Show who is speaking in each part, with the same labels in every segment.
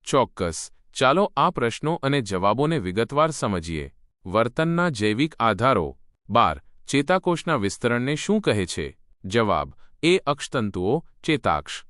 Speaker 1: ચોક્કસ. ચાલો આ પ્રશ્નો અને જવાબોને વિગતવાર સમજીએ. વર્તનના જૈવિક આધારો. 12. ચેતાકોષના વિસ્તરણને શું કહે છે? જવાબ: એ અક્ષતંતુઓ, ચેતાક્ષ.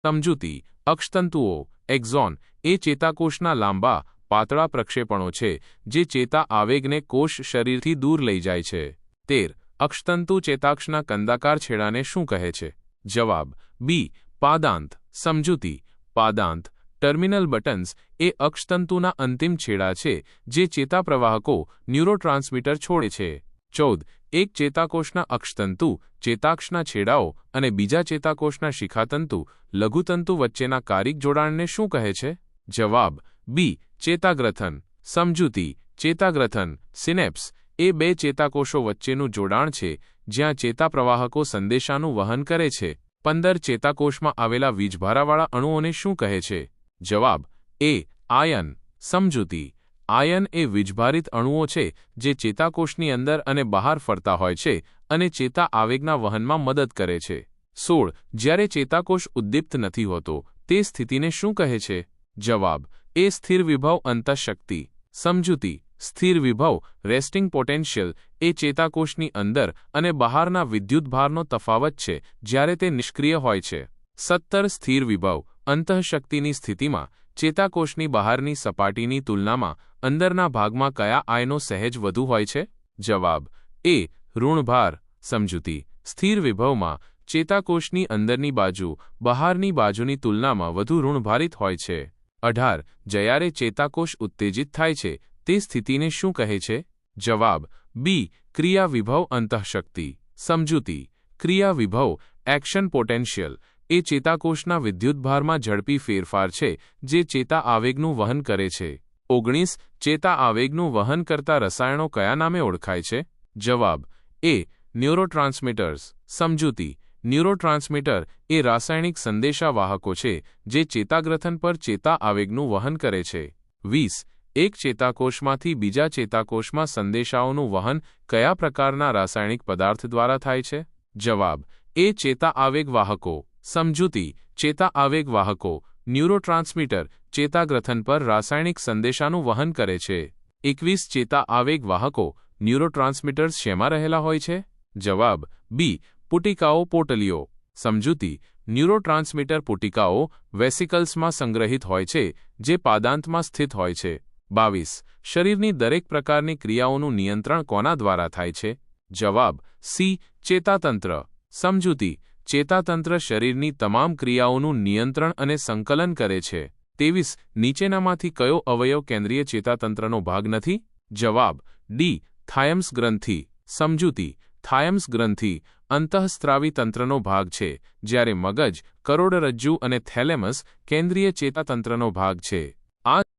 Speaker 1: સમજૂતી. અક્ષતંતુઓ, એક્ઝોન, એ ચેતાકોષના લાંબા, પાતળા પ્રક્ષેપણો છે જે ચેતા આવેગને કોષ શરીરથી દૂર લઈ જાય છે. 13. અક્ષતંતુ ચેતાક્ષના કંદાકાર છેડાને શું કહે છે? જવાબ: બી. પાદાંત. સમજૂતી. પાદાંત, ટર્મિનલ બટન્સ, એ અક્ષતંતુના અંતિમ છેડા છે જે ચેતાપ્રવાહકો, ન્યુરોટ્રાન્સમીટર છોડે છે. 14. એક ચેતાકોષના અક્ષતંતુ, ચેતાક્ષના છેડાઓ અને બીજા ચેતાકોષના શિખાતંતુ, લઘુતંતુ વચ્ચેના કારિક જોડાણને શું કહે છે? જવાબ: બી. ચેતાગ્રથન. સમજૂતી. ચેતાગ્રથન, સિનેપ્સ, એ બે ચેતાકોષો વચ્ચેનું જોડાણ છે જ્યાં ચેતાપ્રવાહકો સંદેશાનું વહન કરે છે. 15. ચેતાકોષમાં આવેલા વીજભારાવાળા અણુઓને શું કહે છે? જવાબ: એ. આયન. સમજૂતી. આયન એ વીજભારિત અણુઓ છે જે ચેતાકોષની અંદર અને બહાર ફરતા હોય છે અને ચેતા આવેગના વહનમાં મદદ કરે છે. 16. જ્યારે ચેતાકોષ ઉદ્દીપ્ત નથી હોતો તે સ્થિતિને શું કહે છે? જવાબ: એ સ્થિર વિભવ અંતઃશક્તિ. સમજૂતી. સ્થિર વિભવ, રેસ્ટિંગ પોટેન્શિયલ, એ ચેતાકોષની અંદર અને બહારના વિદ્યુતભારનો તફાવત છે જ્યારે તે નિષ્ક્રિય હોય છે. 17. સ્થિર વિભવ અંતઃશક્તિની સ્થિતિમાં ચેતાકોષની બહારની સપાટીની તુલનામાં અંદરના ભાગમાં કયા આયનો સહેજ વધુ હોય છે? જવાબ: એ. ઋણભાર. સમજૂતી. સ્થિર વિભવમાં ચેતાકોષની અંદરની બાજુ બહારની બાજુની તુલનામાં વધુ ઋણભારિત હોય છે. 18. જ્યારે ચેતાકોષ ઉત્તેજિત થાય છે તે સ્થિતિને શું કહે છે? જવાબ: બી. ક્રિયા વિભવ અંતઃશક્તિ. સમજૂતી. ક્રિયા વિભવ, એક્શન પોટેન્શિયલ, એ ચેતાકોષના વિદ્યુતભારમાં ઝડપી ફેરફાર છે જે ચેતા આવેગનું વહન કરે છે. 19. ચેતા આવેગનું વહન કરતા રસાયણો કયા નામે ઓળખાય છે? જવાબ: એ. ન્યુરોટ્રાન્સમીટર્સ. સમજૂતી. ન્યુરોટ્રાન્સમીટર એ રાસાયણિક સંદેશાવાહકો છે જે ચેતાગ્રથન પર ચેતા આવેગનું વહન કરે છે. 20. એક ચેતાકોષમાંથી બીજા ચેતાકોષમાં સંદેશાઓનું વહન કયા પ્રકારના રાસાયણિક પદાર્થ દ્વારા થાય છે? જવાબ: એ. ચેતા આવેગ વાહકો. સમજૂતી. ચેતા આવેગ વાહકો, ન્યુરોટ્રાન્સમીટર, ચેતાગ્રથન પર રાસાયણિક સંદેશાનું વહન કરે છે. 21. ચેતા આવેગ વાહકો, ન્યુરોટ્રાન્સમીટર્સ શેમાં રહેલા હોય છે? જવાબ: બી. પુટિકાઓ, પોટલીઓ. સમજૂતી. ન્યુરોટ્રાન્સમીટર પુટિકાઓ, વેસિકલ્સમાં સંગ્રહિત હોય છે જે પાદાંતમાં સ્થિત હોય છે. 22. શરીરની દરેક પ્રકારની ક્રિયાઓનું નિયંત્રણ કોના દ્વારા થાય છે? જવાબ: સી. ચેતાતંત્ર. સમજૂતી. ચેતાતંત્ર શરીરની તમામ ક્રિયાઓનું નિયંત્રણ અને સંકલન કરે છે. 23. નીચેનામાંથી કયો અવયવ કેન્દ્રીય ચેતાતંત્રનો ભાગ નથી? જવાબ: ડી. થાયમસ ગ્રંથિ. સમજૂતી. થાયમસ ગ્રંથિ અંતઃસ્ત્રાવી તંત્રનો ભાગ છે જ્યારે મગજ, કરોડરજ્જુ અને થેલેમસ કેન્દ્રીય ચેતાતંત્રનો ભાગ છે. આ